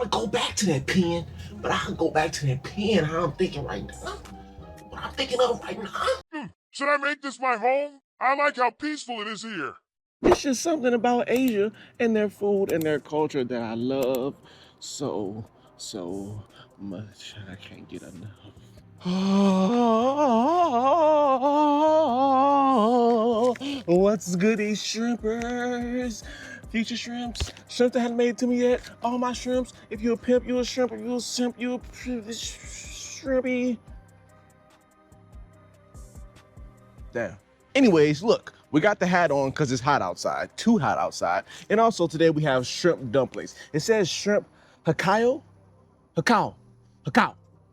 could go back to that pen, but I could go back to that pen. How I'm thinking right now. What I'm thinking of right now. Should I make this my home? I like how peaceful it is here. It's just something about Asia and their food and their culture that I love so much. I can't get enough. Oh, what's goody, shrimpers? Future shrimps, shrimps that hadn't made it to me yet. All my shrimps. If you're a pimp, you're a shrimp. If you're a simp, you're a shrimpy. Damn. Anyways, look, we got the hat on because it's hot outside, too hot outside. And also today we have shrimp dumplings. It says shrimp hacao,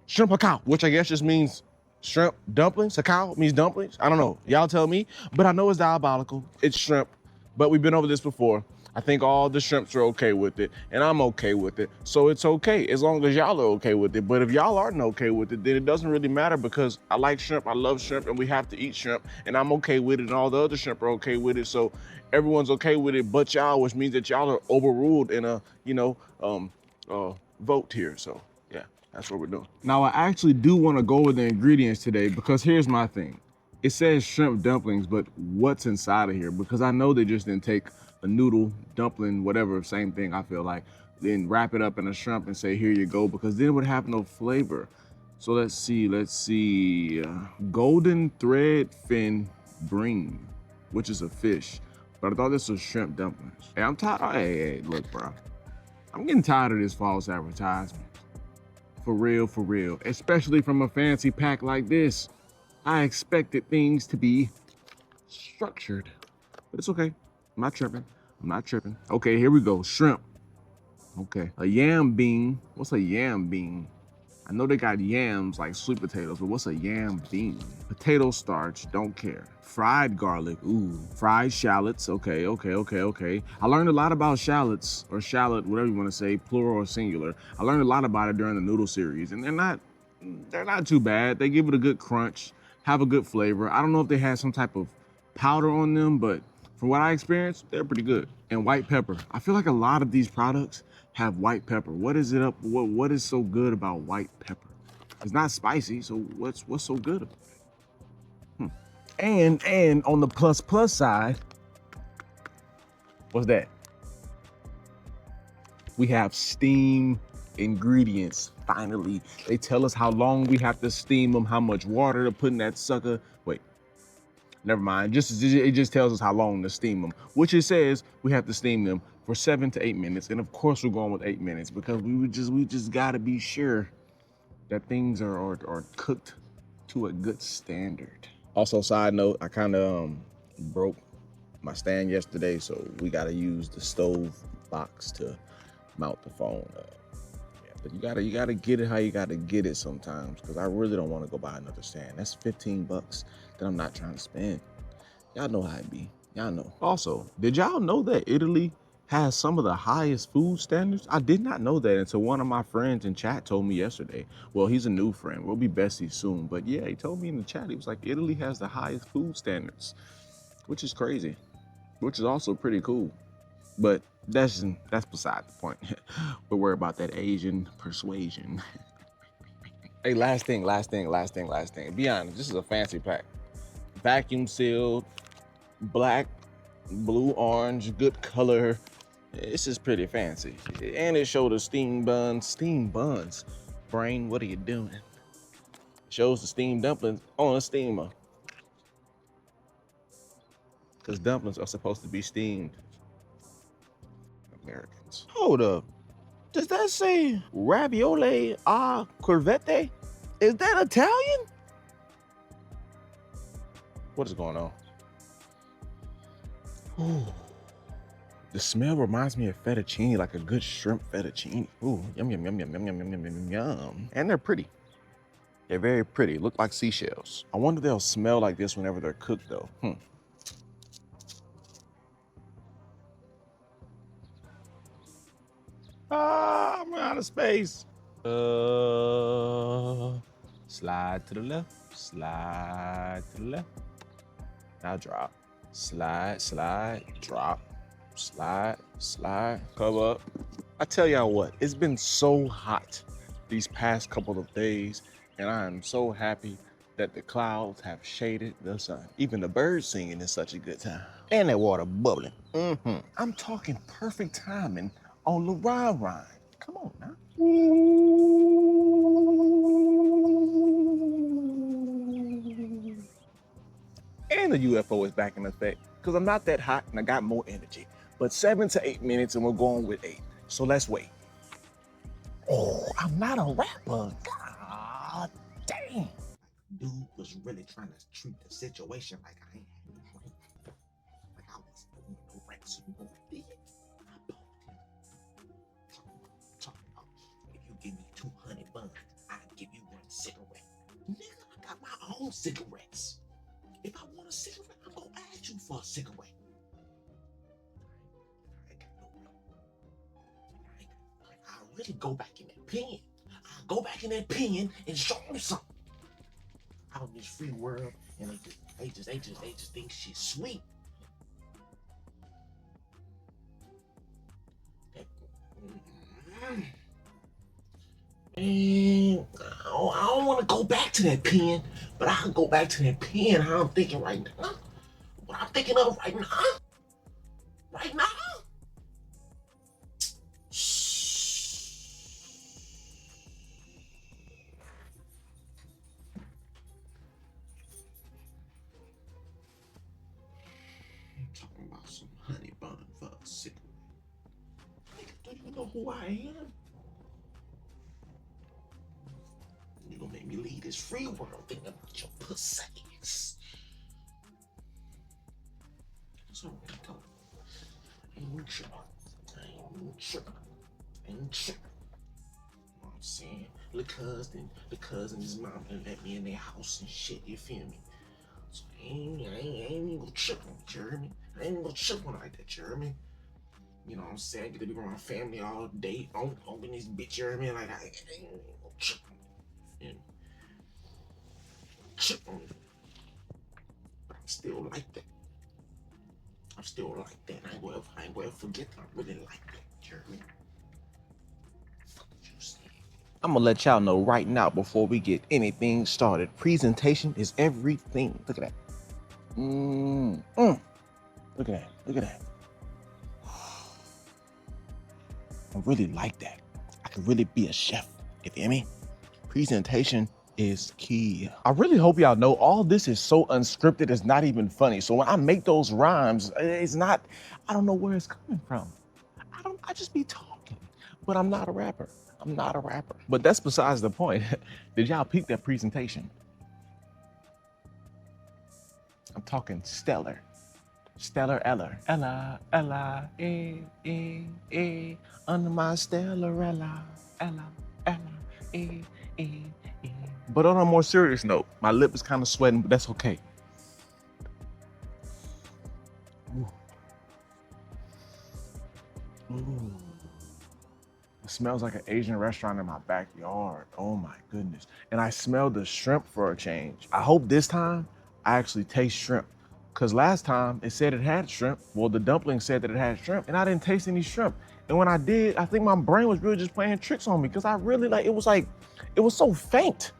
shrimp hacao, which I guess just means shrimp dumplings. Hacao means dumplings. I don't know, y'all tell me, but I know it's diabolical. It's shrimp, but we've been over this before. I think all the shrimps are okay with it, and I'm okay with it. So it's okay, as long as y'all are okay with it. But if y'all aren't okay with it, then it doesn't really matter because I like shrimp, I love shrimp, and we have to eat shrimp, and I'm okay with it, and all the other shrimp are okay with it. So everyone's okay with it but y'all, which means that y'all are overruled in a, vote here. So yeah, that's what we're doing. Now I actually do want to go over the ingredients today because here's my thing. It says shrimp dumplings, but what's inside of here? Because I know they just didn't take a noodle, dumpling, whatever, same thing I feel like, then wrap it up in a shrimp and say, here you go, because then it would have no flavor. So let's see, golden threadfin bream, which is a fish, but I thought this was shrimp dumplings. Hey, I'm tired, hey, look, bro. I'm getting tired of this false advertisement. For real, especially from a fancy pack like this. I expected things to be structured, but it's okay. I'm not tripping. Okay, here we go, shrimp. Okay, a yam bean. What's a yam bean? I know they got yams like sweet potatoes, but what's a yam bean? Potato starch, don't care. Fried garlic, ooh. Fried shallots, okay. I learned a lot about shallots, or shallot, whatever you wanna say, plural or singular. I learned a lot about it during the noodle series, and they're not too bad. They give it a good crunch, have a good flavor. I don't know if they had some type of powder on them, but from what I experienced, they're pretty good. And white pepper. I feel like a lot of these products have white pepper. What is so good about white pepper? It's not spicy, so what's so good about it? And on the plus side, what's that? We have steam ingredients, finally. They tell us how long we have to steam them, how much water to put in that sucker. Wait, never mind, it just tells us how long to steam them, which it says we have to steam them for 7 to 8 minutes. And of course we're going with 8 minutes because we just gotta be sure that things are cooked to a good standard. Also, side note, I kind of broke my stand yesterday, so we gotta use the stove box to mount the phone up. Yeah, but you gotta get it how you gotta get it sometimes, because I really don't want to go buy another stand. That's 15 bucks that I'm not trying to spend. Y'all know how it be. Y'all know. Also, did y'all know that Italy has some of the highest food standards? I did not know that until one of my friends in chat told me yesterday. Well, he's a new friend. We'll be besties soon. But yeah, he told me in the chat, he was like, Italy has the highest food standards, which is crazy, which is also pretty cool. But that's beside the point. We're worried about that Asian persuasion. Hey, last thing. Be honest, this is a fancy pack. Vacuum sealed, black, blue, orange, good color. This is pretty fancy. And it showed the steam buns. Brain, what are you doing? It shows the steamed dumplings on a steamer. Because dumplings are supposed to be steamed. Americans. Hold up. Does that say ravioli-level? Is that Italian? What is going on? Ooh. The smell reminds me of fettuccine, like a good shrimp fettuccine. Ooh, yum. And they're pretty. They're very pretty, look like seashells. I wonder if they'll smell like this whenever they're cooked though. I'm out of space. Slide to the left, slide to the left. Now drop, slide, drop, slide, come up, I tell y'all what, it's been so hot these past couple of days, and I am so happy that the clouds have shaded the sun. Even the birds singing is such a good time. And that water bubbling. I'm talking perfect timing on the ride. Come on now. And the UFO is back in effect because I'm not that hot and I got more energy. But 7 to 8 minutes and we're going with 8. So let's wait. Oh, I'm not a rapper. God damn. Dude was really trying to treat the situation like I ain't had no right. Like I was doing no rants and no did. I bought him. Talking about if you give me 200 buns, I'll give you 1 cigarette. Nigga, I got my own cigarettes. If I want a cigarette, I'm gonna ask you for a cigarette. I ain't got no money. I'll really go back in that pen. I'll go back in that pen and show them something. Out in this free world, and they just think she's sweet. And I don't want to go back to that pen, but I'll go back to that pen. How I'm thinking right now. What I'm thinking of right now. Right now. I'm talking about some honey bun for a cigarette. Nigga, do you know who I am? You gonna make me leave this free world thinking about your pussy ass. It's already done. I ain't tripping. You know what I'm saying? The cousin, his mom done let me in their house and shit, you feel me? So I ain't even gonna trip on it, Jeremy. I ain't even gonna trip on it like that, Jeremy. You know what I'm saying? I get to be around my family all day, open this bitch, Jeremy. Like I ain't even gonna trip on it. You know? Trip on it. But I'm still like that. I'm still like that. I ain't gonna ever forget that I really like that, Jeremy. Fuck what you saying. I'm gonna let y'all know right now before we get anything started. Presentation is everything. Look at that. Look at that. Look at that. I really like that. I could really be a chef. You feel me? Presentation is key. I really hope y'all know all this is so unscripted, it's not even funny. So when I make those rhymes, it's not, I don't know where it's coming from. I just be talking, but I'm not a rapper. I'm not a rapper. But that's besides the point. Did y'all peep that presentation? I'm talking stellar. Stellar Ella. Ella, under my stellar Ella, eh. But on a more serious note, my lip is kind of sweating, but that's okay. Ooh. Ooh. It smells like an Asian restaurant in my backyard. Oh my goodness. And I smelled the shrimp for a change. I hope this time I actually taste shrimp. Because last time it said it had shrimp. Well, the dumpling said that it had shrimp and I didn't taste any shrimp. And when I did, I think my brain was really just playing tricks on me because I really it was so faint.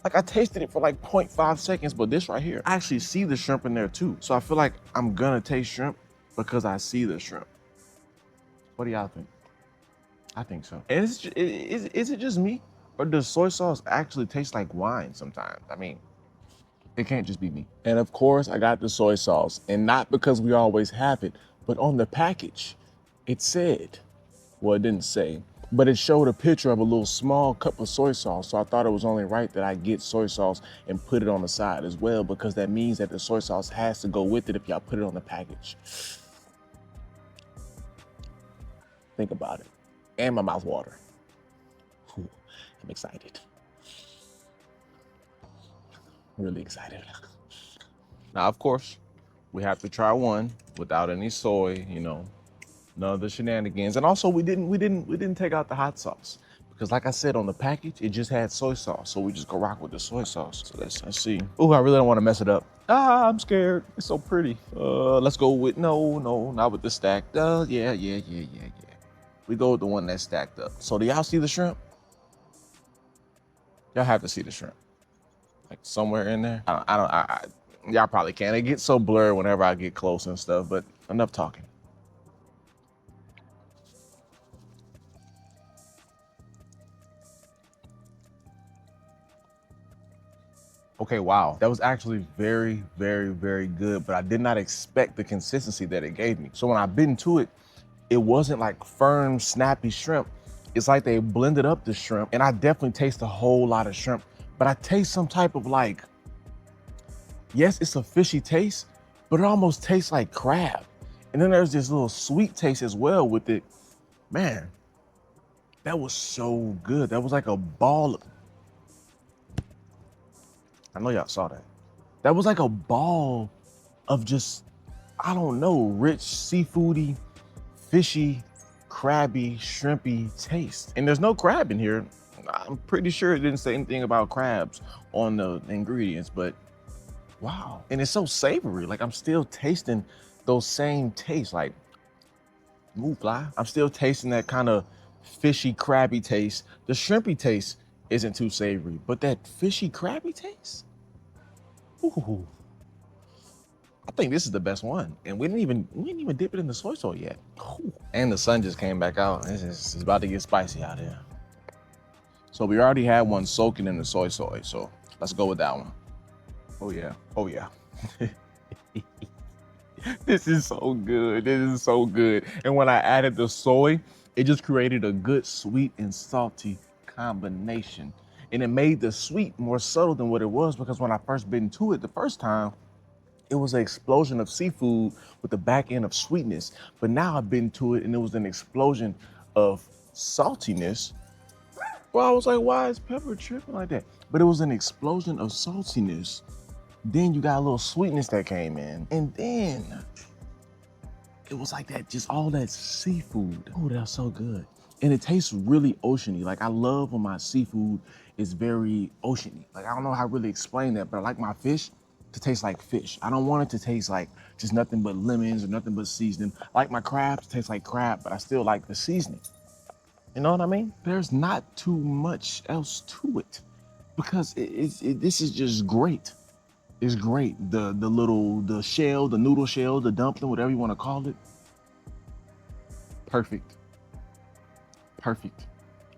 Like I tasted it for like 0.5 seconds, but this right here, I actually see the shrimp in there too. So I feel like I'm gonna taste shrimp because I see the shrimp. What do y'all think? I think so. And is it just me? Or does soy sauce actually taste like wine sometimes? I mean, it can't just be me. And of course, I got the soy sauce. And not because we always have it, but on the package, it said, well, it didn't say, but it showed a picture of a little small cup of soy sauce. So I thought it was only right that I get soy sauce and put it on the side as well, because that means that the soy sauce has to go with it if y'all put it on the package. Think about it. And my mouth water. Ooh, I'm excited. Really excited. Now, of course, we have to try one without any soy, you know, none of the shenanigans. And also we didn't take out the hot sauce because like I said, on the package, it just had soy sauce. So we just go rock with the soy sauce. So let's see. Oh, I really don't want to mess it up. I'm scared. It's so pretty. Let's go with, no, not with the stack. Yeah. We go with the one that's stacked up. So do y'all see the shrimp? Y'all have to see the shrimp. Like somewhere in there. Y'all probably can't. It gets so blurred whenever I get close and stuff, but enough talking. Okay, wow. That was actually very, very, very good, but I did not expect the consistency that it gave me. So when I bit into it, it wasn't like firm, snappy shrimp. It's like they blended up the shrimp, and I definitely taste a whole lot of shrimp, but I taste some type of like, yes, it's a fishy taste, but it almost tastes like crab. And then there's this little sweet taste as well with it. Man, that was so good. That was like a ball of, I know y'all saw that. That was like a ball of just, I don't know, rich, seafoody, fishy, crabby, shrimpy taste. And there's no crab in here. I'm pretty sure it didn't say anything about crabs on the ingredients, but wow. And it's so savory. Like I'm still tasting those same tastes, like, move fly. I'm still tasting that kind of fishy, crabby taste. The shrimpy taste isn't too savory, but that fishy, crabby taste, ooh. I think this is the best one. And we didn't even dip it in the soy sauce yet. Ooh. And the sun just came back out. It's about to get spicy out here. So we already had one soaking in the soy sauce, so let's go with that one. Oh yeah, oh yeah. This is so good, this is so good. And when I added the soy, it just created a good sweet and salty combination. And it made the sweet more subtle than what it was, because when I first bit into it the first time, it was an explosion of seafood with the back end of sweetness. But now I've been to it and it was an explosion of saltiness. Well, I was like, why is pepper tripping like that? But it was an explosion of saltiness. Then you got a little sweetness that came in. And then it was like that, just all that seafood. Oh, that's so good. And it tastes really oceany. Like I love when my seafood is very oceany. Like I don't know how to really explain that, but I like my fish to taste like fish. I don't want it to taste like just nothing but lemons or nothing but seasoning. I like my crab to taste like crab, but I still like the seasoning. You know what I mean? There's not too much else to it because this is just great. It's great. The shell, the noodle shell, the dumpling, whatever you want to call it. Perfect. Perfect.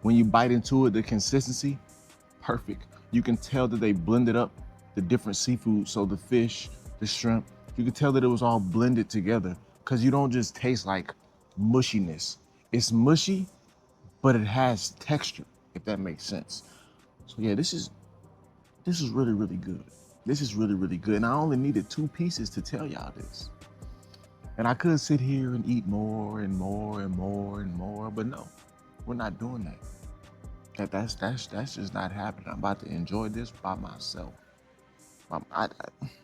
When you bite into it, the consistency, perfect. You can tell that they blended up the different seafood. So the fish, the shrimp, you can tell that it was all blended together because you don't just taste like mushiness. It's mushy, but it has texture, if that makes sense. So yeah, this is really, really good. This is really, really good. And I only needed 2 pieces to tell y'all this. And I could sit here and eat more and more and more and more, but no, we're not doing that. That's just not happening. I'm about to enjoy this by myself.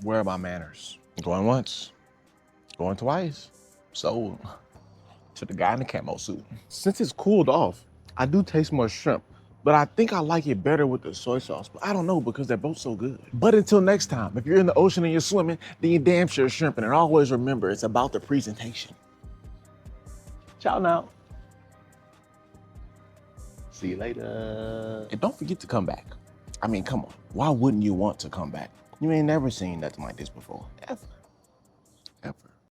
Where are my manners? Going once, going twice. So, to the guy in the camo suit. Since it's cooled off, I do taste more shrimp, but I think I like it better with the soy sauce. But I don't know because they're both so good. But until next time, if you're in the ocean and you're swimming, then you damn sure shrimping. And always remember, it's about the presentation. Ciao now. See you later. And don't forget to come back. I mean, come on. Why wouldn't you want to come back? You ain't never seen nothing like this before. Ever. Ever.